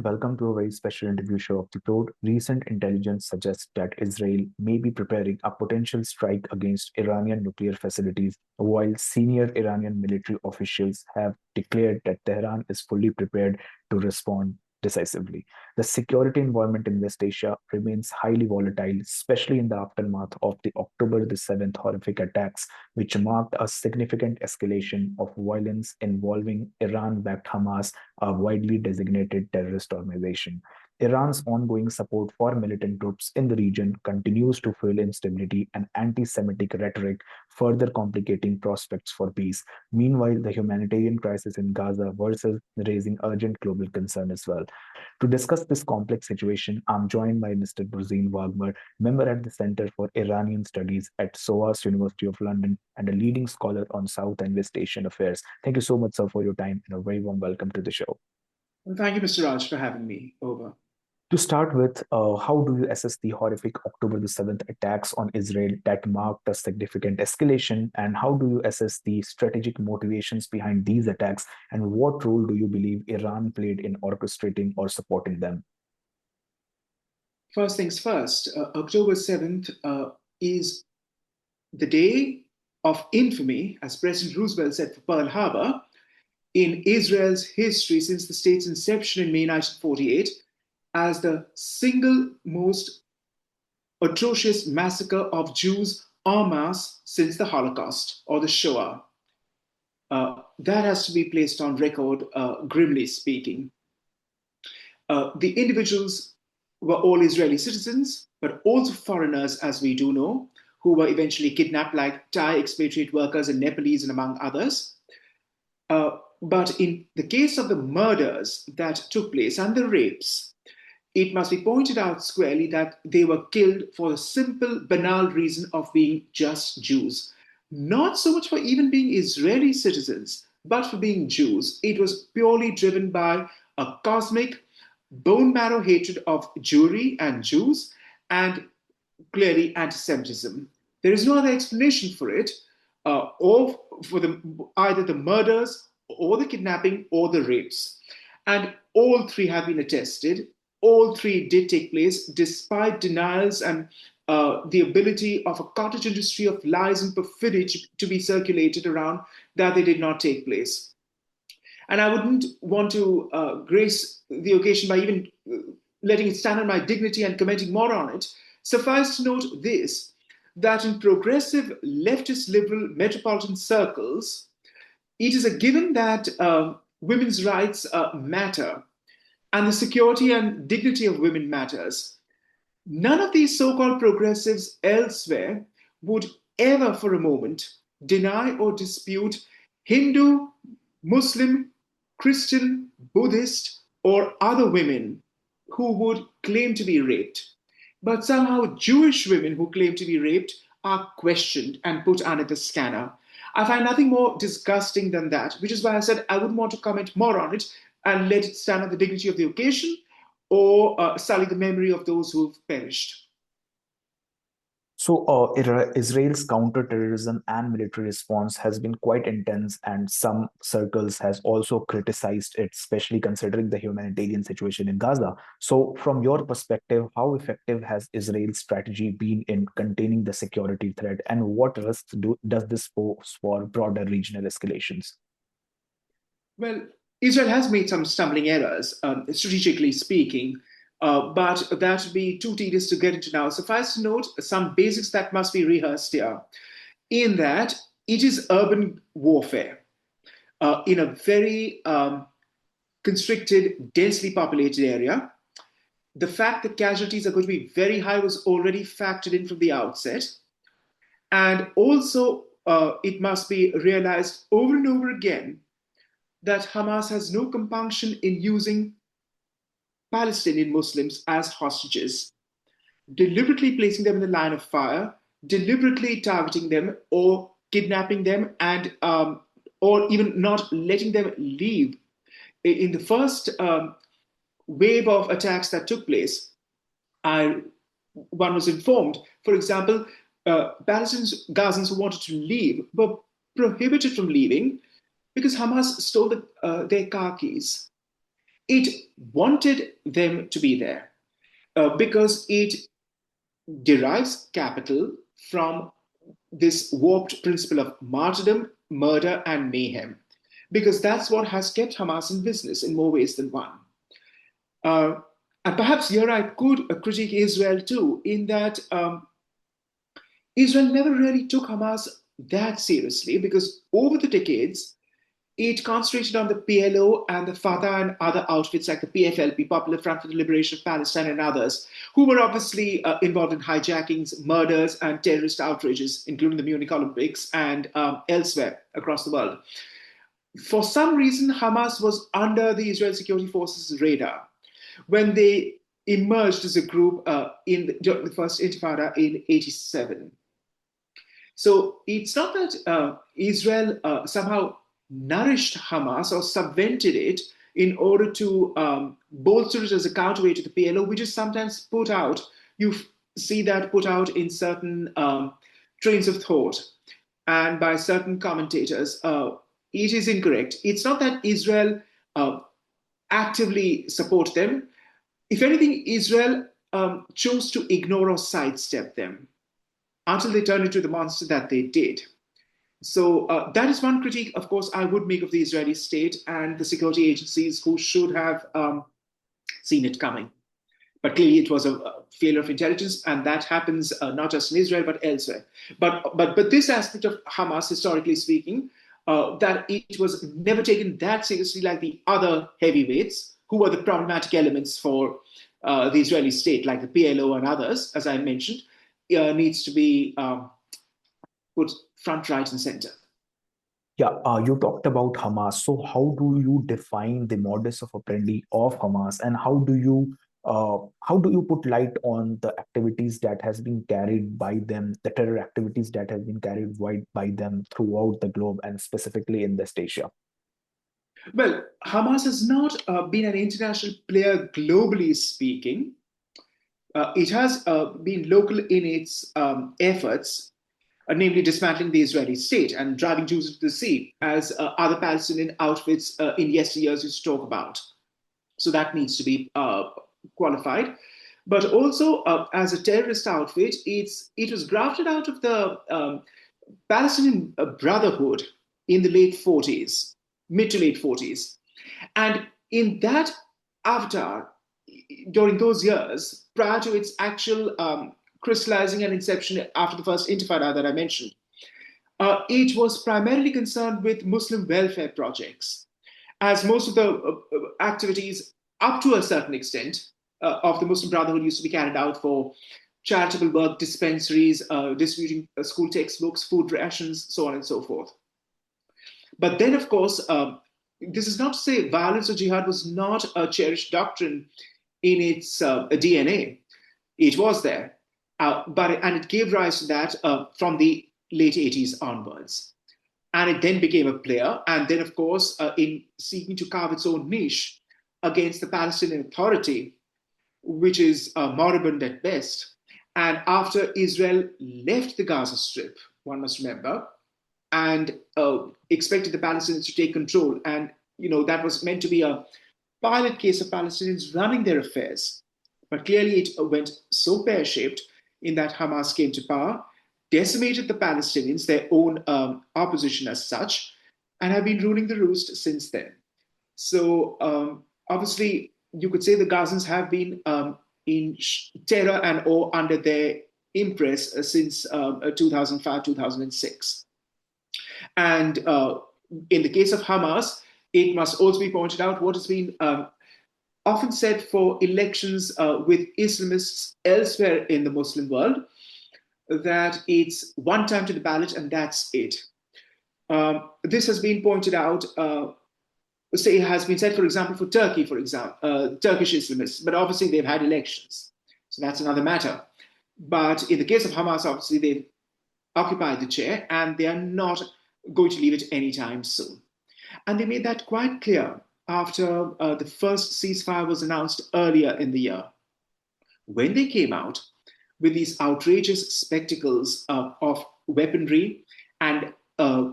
and welcome to a very special interview show of the Prode. Recent intelligence suggests that Israel may be preparing a potential strike against Iranian nuclear facilities, while senior Iranian military officials have declared that Tehran is fully prepared to respond decisively. The security environment in West Asia remains highly volatile, especially in the aftermath of the October the 7th horrific attacks, which marked a significant escalation of violence involving Iran backed Hamas, a widely designated terrorist organization. Iran's ongoing support for militant groups in the region continues to fuel instability and anti Semitic rhetoric, further complicating prospects for peace. Meanwhile, the humanitarian crisis in Gaza worsens, raising urgent global concern as well. To discuss this complex situation, I'm joined by Mr. Burzine Waghmar, member at the Center for Iranian Studies at SOAS, University of London, and a leading scholar on South and West Asian affairs. Thank you so much, sir, for your time and a very warm welcome to the show. Well, thank you, Mr. Raj, for having me over. To start with, how do you assess the horrific October the 7th attacks on Israel that marked a significant escalation? And how do you assess the strategic motivations behind these attacks? And what role do you believe Iran played in orchestrating or supporting them? First things first, October 7th is the day of infamy, as President Roosevelt said for Pearl Harbor, in Israel's history since the state's inception in May 1948, as the single most atrocious massacre of Jews en masse since the Holocaust or the Shoah. That has to be placed on record, grimly speaking. The individuals were all Israeli citizens, but also foreigners, as we do know, who were eventually kidnapped, like Thai expatriate workers and Nepalese, and among others. But in the case of the murders that took place and the rapes, it must be pointed out squarely that they were killed for the simple, banal reason of being just Jews. Not so much for even being Israeli citizens, but for being Jews. It was purely driven by a cosmic, bone marrow hatred of Jewry and Jews, and clearly anti-Semitism. There is no other explanation for it, or for either the murders, or the kidnapping, or the rapes. And all three have been attested. All three did take place despite denials and the ability of a cottage industry of lies and perfidy to be circulated around that they did not take place. And I wouldn't want to grace the occasion by even letting it stand on my dignity and commenting more on it. Suffice to note this, that in progressive leftist liberal metropolitan circles, it is a given that women's rights matter, and the security and dignity of women matters. None of these so-called progressives elsewhere would ever for a moment deny or dispute Hindu, Muslim, Christian, Buddhist, or other women who would claim to be raped. But somehow Jewish women who claim to be raped are questioned and put under the scanner. I find nothing more disgusting than that, which is why I said I wouldn't want to comment more on it and let it stand on the dignity of the occasion or sully the memory of those who've perished. So, Israel's counterterrorism and military response has been quite intense, and some circles has also criticized it, especially considering the humanitarian situation in Gaza. So, from your perspective, how effective has Israel's strategy been in containing the security threat, and what risks does this pose for broader regional escalations? Well, Israel has made some stumbling errors, strategically speaking, but that would be too tedious to get into now. Suffice to note some basics that must be rehearsed here, in that it is urban warfare in a very constricted, densely populated area. The fact that casualties are going to be very high was already factored in from the outset. And also, it must be realized over and over again that Hamas has no compunction in using Palestinian Muslims as hostages, deliberately placing them in the line of fire, deliberately targeting them or kidnapping them, and or even not letting them leave. In the first wave of attacks that took place, one was informed, for example, Palestinians, Gazans who wanted to leave were prohibited from leaving because Hamas stole their car keys. It wanted them to be there because it derives capital from this warped principle of martyrdom, murder, and mayhem, because that's what has kept Hamas in business in more ways than one. Uh, and perhaps here I could critique Israel too, in that Israel never really took Hamas that seriously, because over the decades, it concentrated on the PLO and the Fatah and other outfits like the PFLP, Popular Front for the Liberation of Palestine, and others, who were obviously involved in hijackings, murders, and terrorist outrages, including the Munich Olympics and elsewhere across the world. For some reason, Hamas was under the Israel security forces' radar when they emerged as a group during the first Intifada in '87. So it's not that Israel somehow nourished Hamas or subvented it in order to bolster it as a counterweight to the PLO, which is sometimes put out. You see that put out in certain trains of thought and by certain commentators. It is incorrect. It's not that Israel actively support them. If anything, Israel chose to ignore or sidestep them until they turned into the monster that they did. So that is one critique, of course, I would make of the Israeli state and the security agencies who should have seen it coming. But clearly it was a failure of intelligence, and that happens not just in Israel, but elsewhere. But this aspect of Hamas, historically speaking, that it was never taken that seriously like the other heavyweights, who were the problematic elements for the Israeli state, like the PLO and others, as I mentioned, needs to be put front, right, and center. Yeah, you talked about Hamas. So, how do you define the modus of operandi of Hamas, and how do you put light on the activities that has been carried by them, the terror activities that have been carried wide by them throughout the globe, and specifically in West Asia? Well, Hamas has not been an international player globally speaking. It has been local in its efforts, namely dismantling the Israeli state and driving Jews into the sea, as other Palestinian outfits in yesteryears used to talk about. So that needs to be qualified. But also, as a terrorist outfit, it was grafted out of the Palestinian Brotherhood in the late 40s, mid to late 40s. And in that avatar, during those years, prior to its actual crystallizing and inception after the first Intifada that I mentioned, it was primarily concerned with Muslim welfare projects, as most of the activities, up to a certain extent, of the Muslim Brotherhood used to be carried out for charitable work, dispensaries, distributing school textbooks, food rations, so on and so forth. But then, of course, this is not to say violence or jihad was not a cherished doctrine in its DNA. It was there, and it gave rise to that from the late 80s onwards. And it then became a player, and then, of course, in seeking to carve its own niche against the Palestinian Authority, which is moribund at best. And after Israel left the Gaza Strip, one must remember, and expected the Palestinians to take control. And, that was meant to be a pilot case of Palestinians running their affairs. But clearly it went so pear-shaped in that Hamas came to power, decimated the Palestinians, their own opposition as such, and have been ruling the roost since then. So obviously, you could say the Gazans have been in terror and awe under their impress since 2005, 2006. And in the case of Hamas, it must also be pointed out what has been often said for elections with Islamists elsewhere in the Muslim world, that it's one time to the ballot and that's it. This has been pointed out, say it has been said, for example, for Turkey, for example, Turkish Islamists, but obviously they've had elections. So that's another matter. But in the case of Hamas, obviously they've occupied the chair and they are not going to leave it anytime soon. And they made that quite clear after the first ceasefire was announced earlier in the year, when they came out with these outrageous spectacles of weaponry and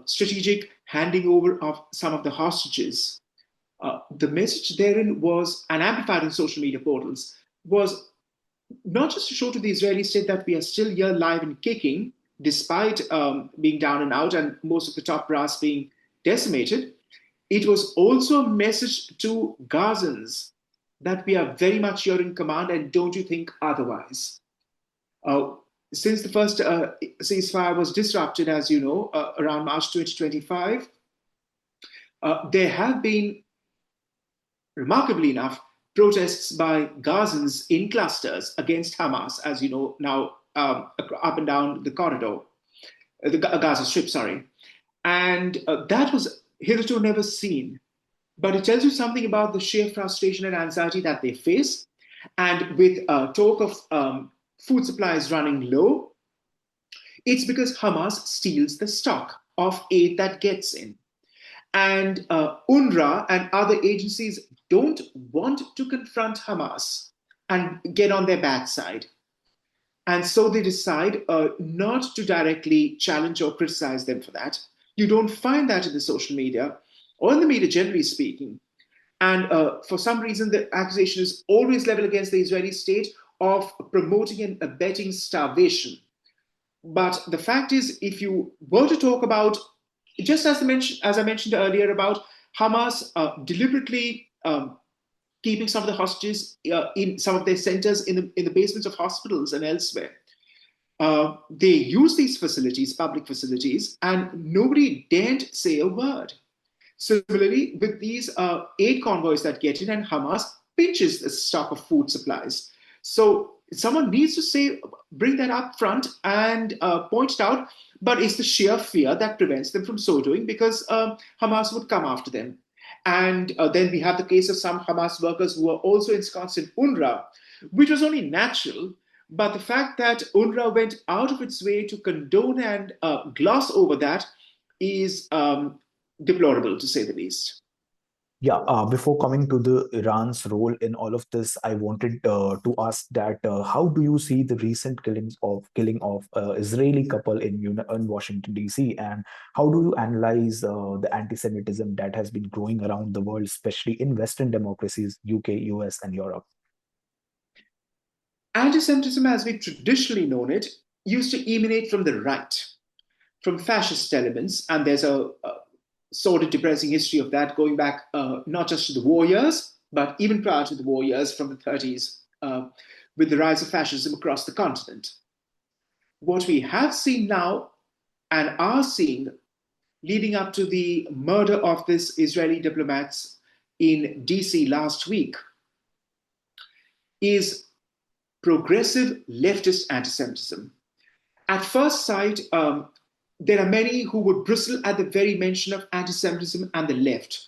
strategic handing over of some of the hostages The message therein was, and amplified in social media portals, was not just to show to the Israeli state that we are still here live and kicking, despite being down and out and most of the top brass being decimated. It was also a message to Gazans that we are very much here in command and don't you think otherwise. Uh, since the first ceasefire was disrupted, as you know, around March 2025, there have been, remarkably enough, protests by Gazans in clusters against Hamas, as you know, now up and down the corridor, the Gaza Strip, sorry. And that was hitherto never seen. But it tells you something about the sheer frustration and anxiety that they face. And with talk of food supplies running low, it's because Hamas steals the stock of aid that gets in. And UNRWA and other agencies don't want to confront Hamas and get on their bad side. And so they decide not to directly challenge or criticize them for that. You don't find that in the social media or in the media, generally speaking. And for some reason, the accusation is always leveled against the Israeli state of promoting and abetting starvation. But the fact is, if you were to talk about, just as I mentioned earlier, about Hamas deliberately keeping some of the hostages in some of their centers in the basements of hospitals and elsewhere. They use these facilities, public facilities, and nobody dared say a word. Similarly, with these aid convoys that get in, and Hamas pinches the stock of food supplies. So someone needs to say, bring that up front and point it out, but it's the sheer fear that prevents them from so doing, because Hamas would come after them. And then we have the case of some Hamas workers who are also ensconced in UNRWA, which was only natural. But the fact that UNRWA went out of its way to condone and gloss over that is deplorable, to say the least. Yeah, before coming to the Iran's role in all of this, I wanted to ask that how do you see the recent killing of Israeli couple in Washington D.C. and how do you analyze the anti-Semitism that has been growing around the world, especially in Western democracies, UK, US, and Europe? Anti-Semitism, as we've traditionally known it, used to emanate from the right, from fascist elements, and there's a sordid, depressing history of that going back not just to the war years, but even prior to the war years from the 30s, with the rise of fascism across the continent. What we have seen now and are seeing leading up to the murder of this Israeli diplomats in DC last week is progressive leftist anti-Semitism. At first sight, there are many who would bristle at the very mention of anti-Semitism and the left.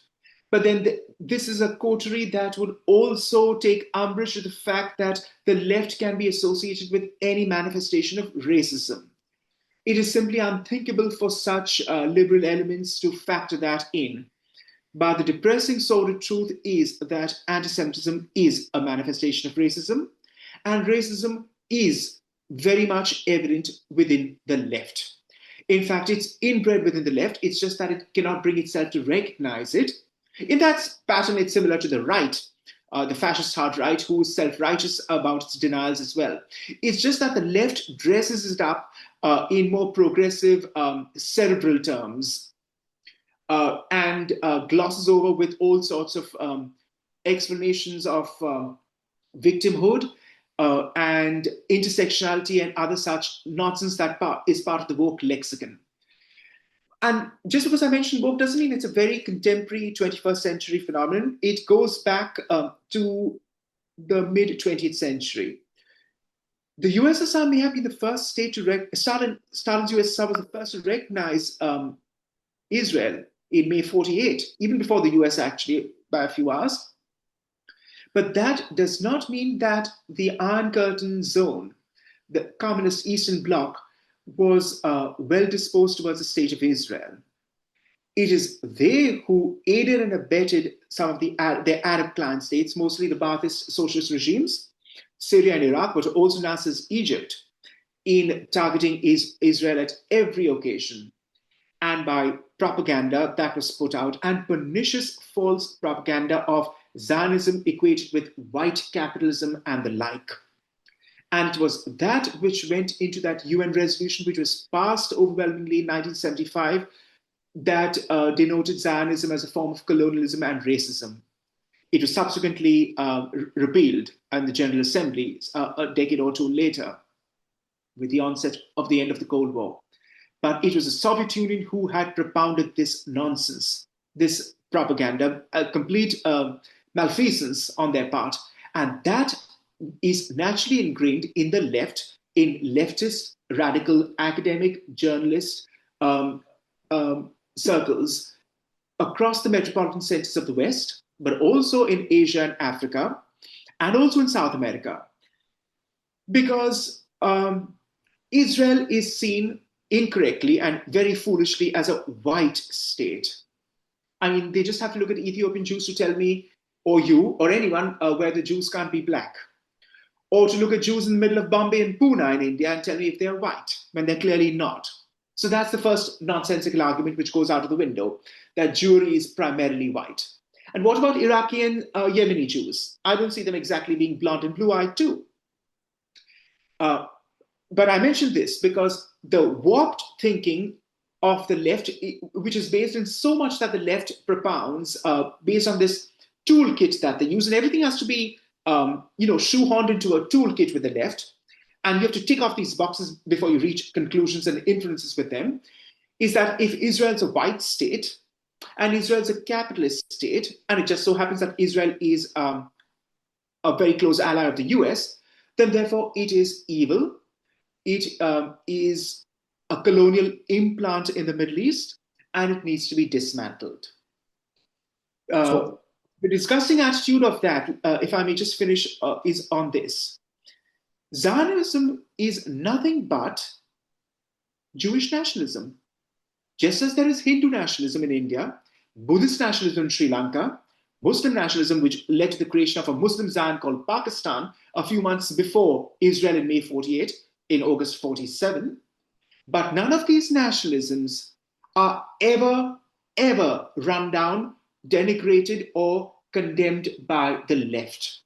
But then this is a coterie that would also take umbrage with the fact that the left can be associated with any manifestation of racism. It is simply unthinkable for such liberal elements to factor that in. But the depressing sordid truth is that anti-Semitism is a manifestation of racism, and racism is very much evident within the left. In fact, it's inbred within the left. It's just that it cannot bring itself to recognize it. In that pattern, it's similar to the right, the fascist hard right, who is self-righteous about its denials as well. It's just that the left dresses it up in more progressive cerebral terms and glosses over with all sorts of explanations of victimhood and intersectionality and other such nonsense that is part of the woke lexicon. And just because I mentioned woke doesn't mean it's a very contemporary 21st century phenomenon. It goes back to the mid 20th century. The USSR may have been the first state to Stalin's USSR was the first to recognize Israel in May 48, even before the US actually by a few hours. But that does not mean that the Iron Curtain zone, the communist Eastern Bloc, was well disposed towards the state of Israel. It is they who aided and abetted some of their Arab client states, mostly the Ba'athist socialist regimes, Syria and Iraq, but also Nasser's Egypt, in targeting Israel at every occasion. And by propaganda that was put out, and pernicious false propaganda of Zionism equated with white capitalism and the like. And it was that which went into that UN resolution, which was passed overwhelmingly in 1975, that denoted Zionism as a form of colonialism and racism. It was subsequently repealed in the General Assembly a decade or two later, with the onset of the end of the Cold War. But it was the Soviet Union who had propounded this nonsense, this propaganda, a complete malfeasance on their part. And that is naturally ingrained in the left, in leftist, radical, academic, journalist circles across the metropolitan centers of the West, but also in Asia and Africa, and also in South America. Because Israel is seen incorrectly and very foolishly as a white state. I mean, they just have to look at Ethiopian Jews to tell me, or you, or anyone, where the Jews can't be black. Or to look at Jews in the middle of Bombay and Pune in India and tell me if they're white, when they're clearly not. So that's the first nonsensical argument which goes out of the window, that Jewry is primarily white. And what about Iraqi and Yemeni Jews? I don't see them exactly being blonde and blue-eyed too. But I mentioned this because the warped thinking of the left, which is based in so much that the left propounds, based on this toolkit that they use, and everything has to be shoehorned into a toolkit with the left, and you have to tick off these boxes before you reach conclusions and inferences with them, is that if Israel's a white state, and Israel's a capitalist state, and it just so happens that Israel is a very close ally of the US, then therefore it is evil. It is a colonial implant in the Middle East, and it needs to be dismantled. The disgusting attitude of that, if I may just finish, is on this. Zionism is nothing but Jewish nationalism. Just as there is Hindu nationalism in India, Buddhist nationalism in Sri Lanka, Muslim nationalism, which led to the creation of a Muslim Zion called Pakistan a few months before Israel in May 48, in August 47. But none of these nationalisms are ever run down, denigrated, or condemned by the left.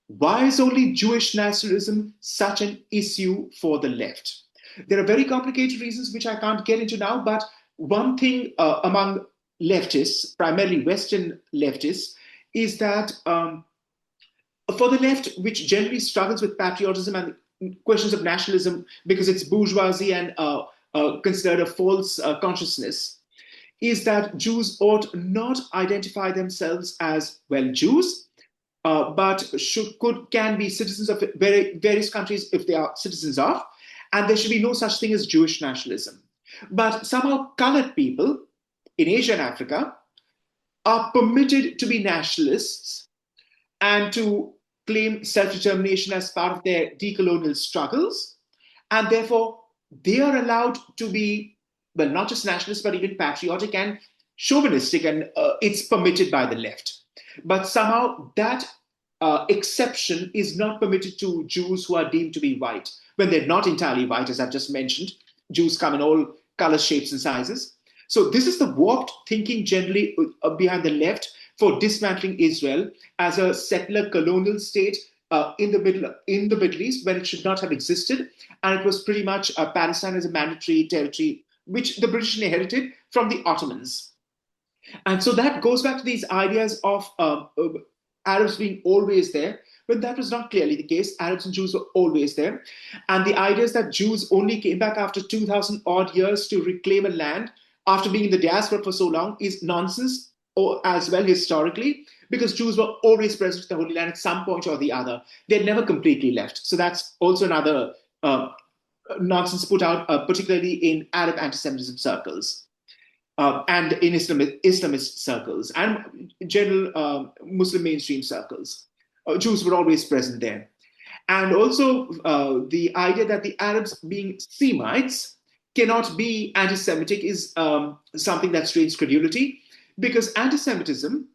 Why is only Jewish nationalism such an issue for the left? There are very complicated reasons which I can't get into now, but one thing among leftists, primarily Western leftists, is that for the left, which generally struggles with patriotism and questions of nationalism because it's bourgeoisie and considered a false consciousness, is that Jews ought not identify themselves as, well, Jews, but can be citizens of various countries if they are citizens of, and there should be no such thing as Jewish nationalism. But somehow colored people in Asia and Africa are permitted to be nationalists and to claim self-determination as part of their decolonial struggles, and therefore they are allowed to be, well, not just nationalists, but even patriotic and chauvinistic, and it's permitted by the left. But somehow that exception is not permitted to Jews who are deemed to be white, when they're not entirely white, as I've just mentioned. Jews come in all colors, shapes, and sizes. So this is the warped thinking generally behind the left for dismantling Israel as a settler colonial state in the Middle East, when it should not have existed. And it was pretty much Palestine as a mandatory territory, which the British inherited from the Ottomans. And so that goes back to these ideas of Arabs being always there, when that was not clearly the case. Arabs and Jews were always there. And the ideas that Jews only came back after 2,000 odd years to reclaim a land after being in the diaspora for so long is nonsense, or as well historically, because Jews were always present in the Holy Land at some point or the other. They never completely left. So that's also another nonsense put out, particularly in Arab anti-Semitism circles. And in Islamist circles and general Muslim mainstream circles. Jews were always present there. And also the idea that the Arabs being Semites cannot be anti-Semitic is something that strains credulity, because anti-Semitism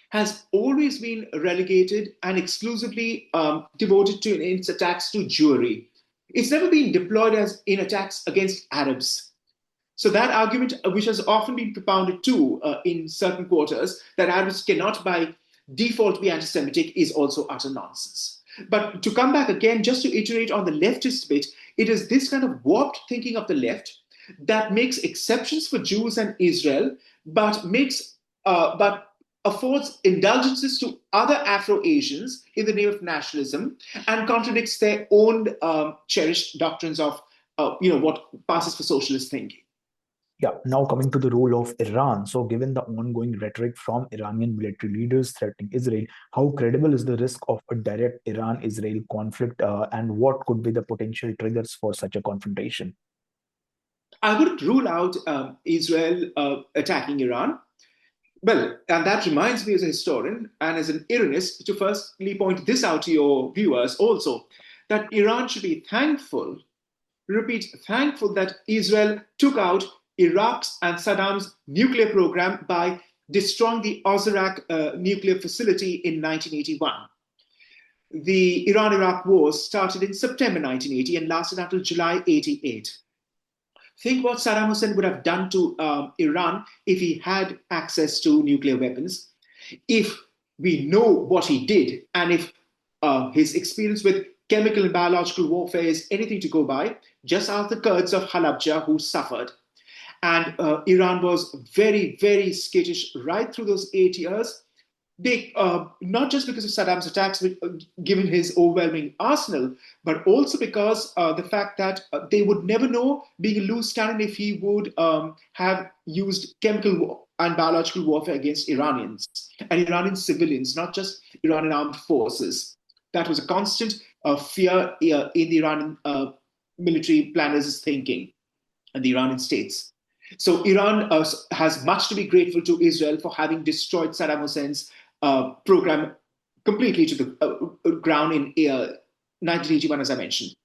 has always been relegated and exclusively devoted to its attacks to Jewry. It's never been deployed as in attacks against Arabs. So that argument, which has often been propounded too in certain quarters, that Arabs cannot by default be anti-Semitic, is also utter nonsense. But to come back again, just to iterate on the leftist bit, it is this kind of warped thinking of the left that makes exceptions for Jews and Israel, but affords indulgences to other Afro-Asians in the name of nationalism, and contradicts their own cherished doctrines of what passes for socialist thinking. Yeah, now coming to the role of Iran. So, given the ongoing rhetoric from Iranian military leaders threatening Israel, how credible is the risk of a direct Iran Israel conflict, and what could be the potential triggers for such a confrontation? I wouldn't rule out Israel attacking Iran. Well, and that reminds me as a historian and as an Iranist to firstly point this out to your viewers also, that Iran should be thankful, repeat, thankful that Israel took out Iraq's and Saddam's nuclear program by destroying the Ozark nuclear facility in 1981. The Iran-Iraq war started in September 1980 and lasted until July 88. Think what Saddam Hussein would have done to Iran if he had access to nuclear weapons. If we know what he did, and if his experience with chemical and biological warfare is anything to go by, just ask the Kurds of Halabja who suffered. And Iran was very, very skittish right through those 8 years. They not just because of Saddam's attacks, given his overwhelming arsenal, but also because the fact that they would never know, being a loose cannon, if he would have used chemical and biological warfare against Iranians and Iranian civilians, not just Iranian armed forces. That was a constant fear in the Iranian military planners' thinking and the Iranian states. So Iran has much to be grateful to Israel for having destroyed Saddam Hussein's program completely to the ground in 1981, as I mentioned.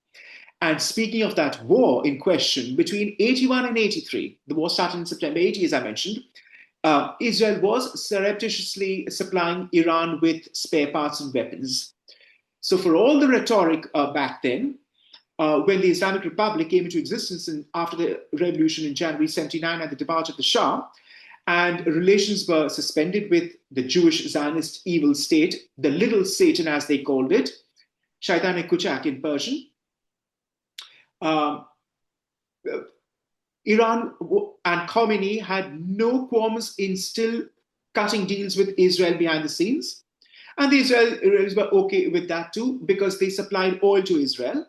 And speaking of that war in question, between 81 and 83, the war started in September 80, as I mentioned, Israel was surreptitiously supplying Iran with spare parts and weapons. So for all the rhetoric back then, when the Islamic Republic came into existence after the revolution in January 79 and the departure of the Shah, and relations were suspended with the Jewish Zionist evil state, the little Satan as they called it, Shaitan-e-Kuchak in Persian. Iran and Khomeini had no qualms in still cutting deals with Israel behind the scenes. And the Israelis were okay with that too, because they supplied oil to Israel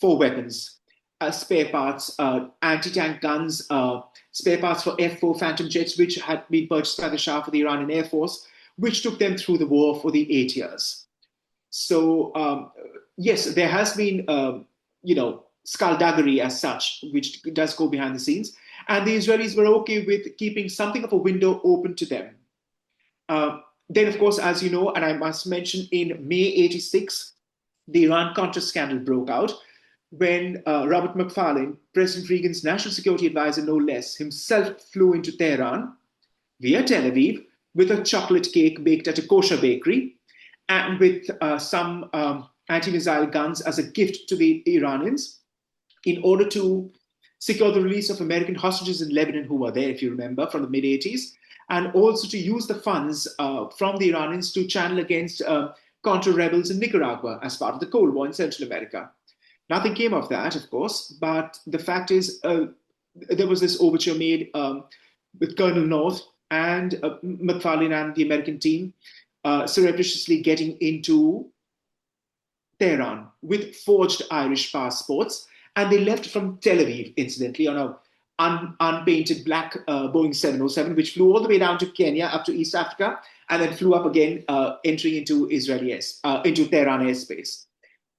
for weapons, spare parts, anti-tank guns, spare parts for F-4 Phantom jets, which had been purchased by the Shah for the Iranian Air Force, which took them through the war for the 8 years. So, yes, there has been, skullduggery as such, which does go behind the scenes. And the Israelis were okay with keeping something of a window open to them. Then, of course, as you know, and I must mention, in May 86, the Iran-Contra scandal broke out, when Robert McFarlane, President Reagan's national security advisor, no less, himself flew into Tehran via Tel Aviv with a chocolate cake baked at a kosher bakery and with some anti-missile guns as a gift to the Iranians in order to secure the release of American hostages in Lebanon who were there, if you remember, from the mid-80s, and also to use the funds from the Iranians to channel against Contra rebels in Nicaragua as part of the Cold War in Central America. Nothing came of that, of course, but the fact is there was this overture made with Colonel North and McFarlane and the American team surreptitiously getting into Tehran with forged Irish passports. And they left from Tel Aviv, incidentally, on a unpainted black Boeing 707, which flew all the way down to Kenya, up to East Africa, and then flew up again, entering into into Tehran airspace.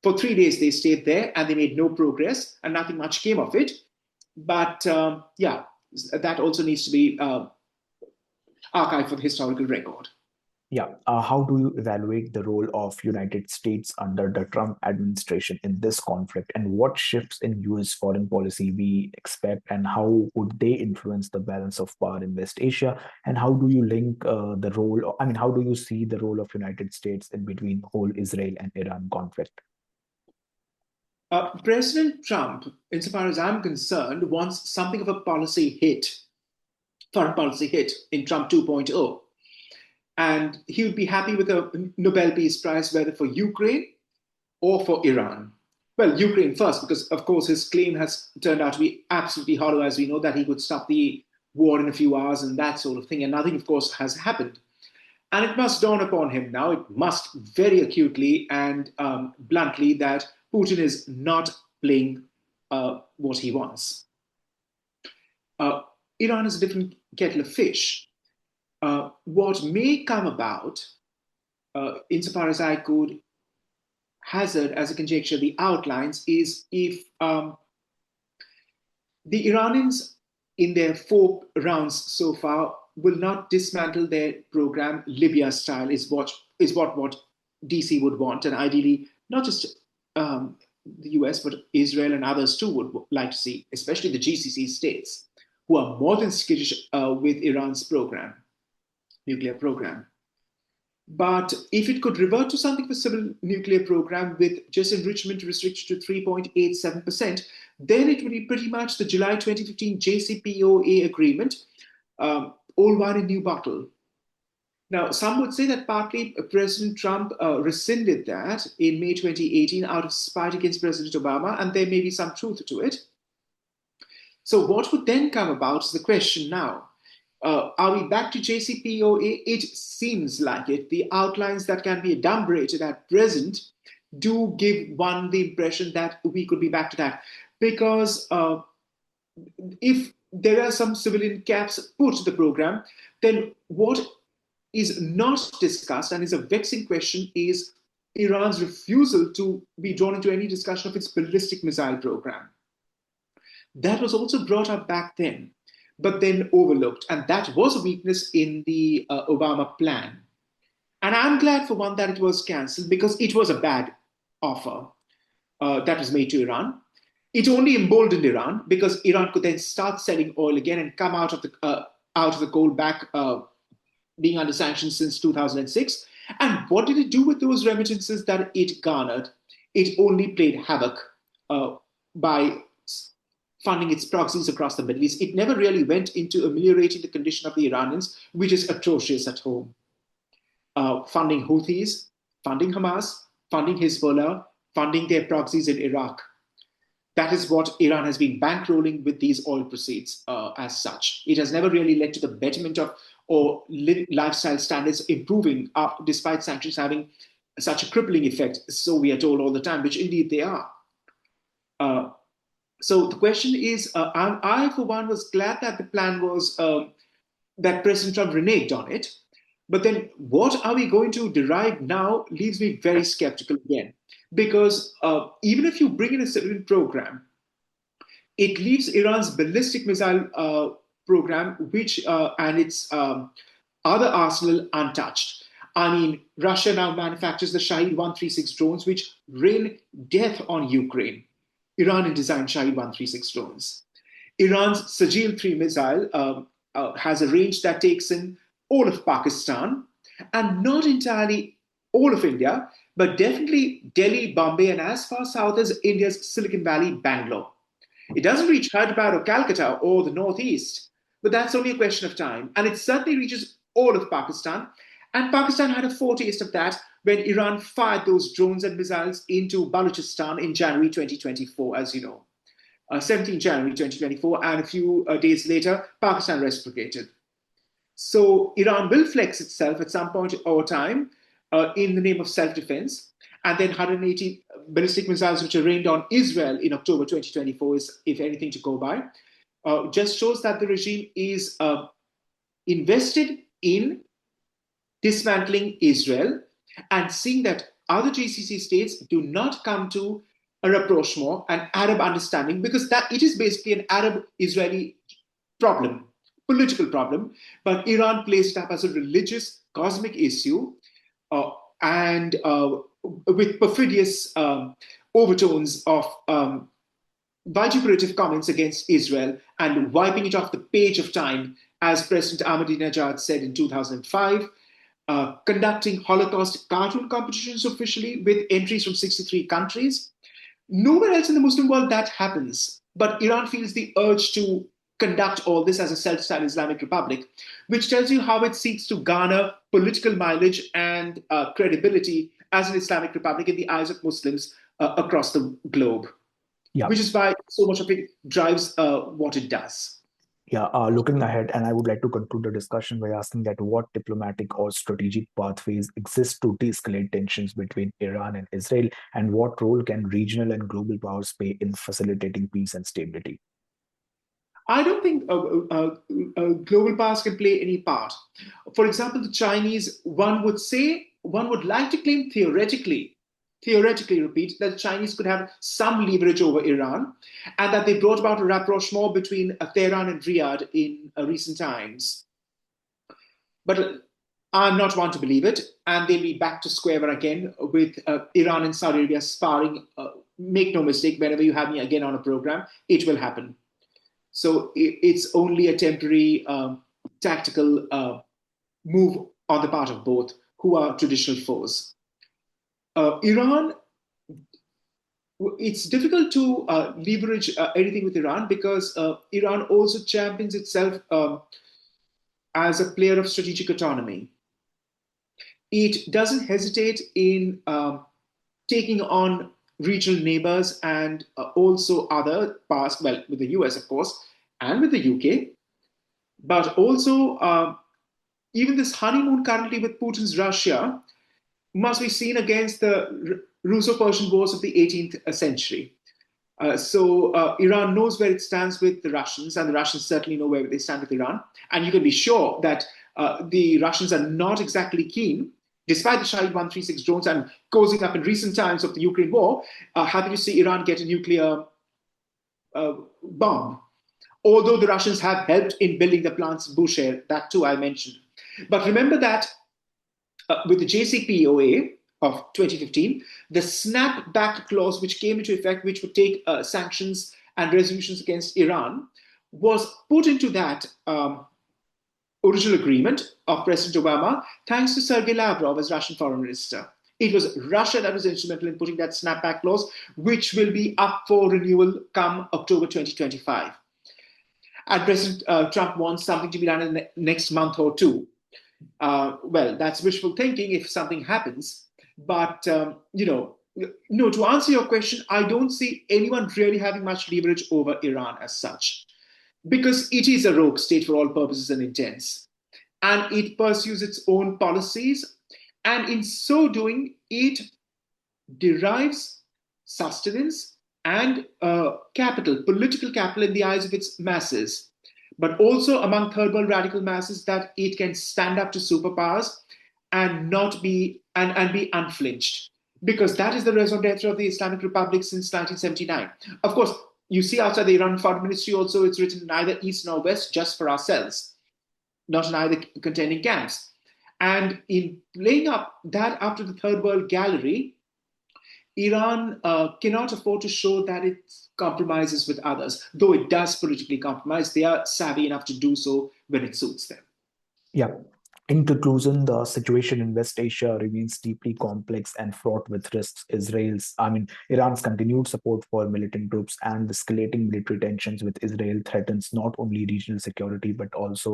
For 3 days, they stayed there and they made no progress and nothing much came of it. But that also needs to be archived for the historical record. Yeah, how do you evaluate the role of United States under the Trump administration in this conflict, and what shifts in U.S. foreign policy we expect, and how would they influence the balance of power in West Asia? And how do you link the role? I mean, how do you see the role of United States in between whole Israel and Iran conflict? President Trump, insofar as I'm concerned, wants something of a policy hit, foreign policy hit in Trump 2.0. And he would be happy with a Nobel Peace Prize, whether for Ukraine or for Iran. Well, Ukraine first, because of course his claim has turned out to be absolutely hollow, as we know, that he could stop the war in a few hours and that sort of thing. And nothing, of course, has happened. And it must dawn upon him now, it must very acutely and bluntly, that Putin is not playing what he wants. Iran is a different kettle of fish. What may come about, insofar as I could hazard as a conjecture the outlines, is if the Iranians, in their 4 rounds so far, will not dismantle their program Libya style, is what DC would want, and ideally not just the US, but Israel and others too would like to see, especially the GCC states, who are more than skittish with Iran's program, nuclear program. But if it could revert to something of a civil nuclear program with just enrichment restricted to 3.87%, then it would be pretty much the July 2015 JCPOA agreement, old wine in new bottle. Now, some would say that partly President Trump rescinded that in May 2018 out of spite against President Obama, and there may be some truth to it. So what would then come about is the question now. Are we back to JCPOA? It seems like it. The outlines that can be adumbrated at present do give one the impression that we could be back to that. Because if there are some civilian caps put to the program, then what is not discussed and is a vexing question is Iran's refusal to be drawn into any discussion of its ballistic missile program. That was also brought up back then, but then overlooked. And that was a weakness in the Obama plan. And I'm glad for one that it was cancelled, because it was a bad offer that was made to Iran. It only emboldened Iran, because Iran could then start selling oil again and come out of the cold back being under sanctions since 2006. And what did it do with those remittances that it garnered? It only played havoc by funding its proxies across the Middle East. It never really went into ameliorating the condition of the Iranians, which is atrocious at home. Funding Houthis, funding Hamas, funding Hezbollah, funding their proxies in Iraq. That is what Iran has been bankrolling with these oil proceeds as such. It has never really led to the betterment of or lifestyle standards improving despite sanctions having such a crippling effect, so we are told all the time, which indeed they are. So the question is, I for one was glad that the plan was that President Trump reneged on it. But then what are we going to derive now leaves me very skeptical again. Because even if you bring in a civilian program, it leaves Iran's ballistic missile program, which and its other arsenal untouched. I mean, Russia now manufactures the Shahed 136 drones, which rain death on Ukraine. Iran designed Shahed 136 drones. Iran's Sajil 3 missile has a range that takes in all of Pakistan, and not entirely all of India, but definitely Delhi, Bombay, and as far south as India's Silicon Valley, Bangalore. It doesn't reach Hyderabad or Calcutta or the northeast, but that's only a question of time. And it certainly reaches all of Pakistan. And Pakistan had a foretaste of that when Iran fired those drones and missiles into Balochistan in January 2024, as you know. 17 January 2024, and a few days later, Pakistan reciprocated. So Iran will flex itself at some point or time in the name of self-defense. And then 180 ballistic missiles which are rained on Israel in October 2024 is, if anything, to go by. Just shows that the regime is invested in dismantling Israel and seeing that other GCC states do not come to a rapprochement, an Arab understanding, because that it is basically an Arab-Israeli problem, political problem, but Iran plays it up as a religious cosmic issue and with perfidious overtones of vituperative comments against Israel and wiping it off the page of time, as President Ahmadinejad said in 2005, conducting Holocaust cartoon competitions officially with entries from 63 countries, Nowhere else in the Muslim world that happens. But Iran feels the urge to conduct all this as a self-styled Islamic republic, which tells you how it seeks to garner political mileage and credibility as an Islamic republic in the eyes of Muslims across the globe, Yeah. which is why so much of it drives what it does. Yeah, looking ahead, and I would like to conclude the discussion by asking that what diplomatic or strategic pathways exist to de-escalate tensions between Iran and Israel, and what role can regional and global powers play in facilitating peace and stability? I don't think global powers can play any part. For example, the Chinese, one would like to claim theoretically, repeat, that the Chinese could have some leverage over Iran and that they brought about a rapprochement between Tehran and Riyadh in recent times. But I'm not one to believe it, and they'll be back to square one again with Iran and Saudi Arabia sparring. Make no mistake, whenever you have me again on a program, it will happen. So it's only a temporary tactical move on the part of both, who are traditional foes. Iran, it's difficult to leverage anything with Iran because Iran also champions itself as a player of strategic autonomy. It doesn't hesitate in taking on regional neighbors and also other parts, well, with the US, of course, and with the UK, but also even this honeymoon currently with Putin's Russia must be seen against the Russo-Persian wars of the 18th century. So Iran knows where it stands with the Russians, and the Russians certainly know where they stand with Iran. And you can be sure that the Russians are not exactly keen, despite the Shahid 136 drones and causing up in recent times of the Ukraine war, happy to see Iran get a nuclear bomb. Although the Russians have helped in building the plants Bushehr, that too I mentioned. But remember that with the JCPOA of 2015, the snapback clause, which came into effect, which would take sanctions and resolutions against Iran, was put into that original agreement of President Obama, thanks to Sergei Lavrov as Russian foreign minister. It was Russia that was instrumental in putting that snapback clause, which will be up for renewal come October 2025. And President Trump wants something to be done in the next month or two. Well, that's wishful thinking if something happens. But, no, to answer your question, I don't see anyone really having much leverage over Iran as such, because it is a rogue state for all purposes and intents. And it pursues its own policies. And in so doing, it derives sustenance and capital, political capital in the eyes of its masses, but also among third world radical masses, that it can stand up to superpowers and not be and be unflinched. Because that is the raison d'etre of the Islamic Republic since 1979. Of course, you see outside the Iran Foreign Ministry also, it's written neither East nor West, just for ourselves, not in either contending camps. And in playing up that up to the third world gallery, Iran cannot afford to show that it compromises with others, though it does politically compromise. They are savvy enough to do so when it suits them. Yeah. In conclusion, the situation in West Asia remains deeply complex and fraught with risks. Iran's continued support for militant groups and escalating military tensions with Israel threatens not only regional security but also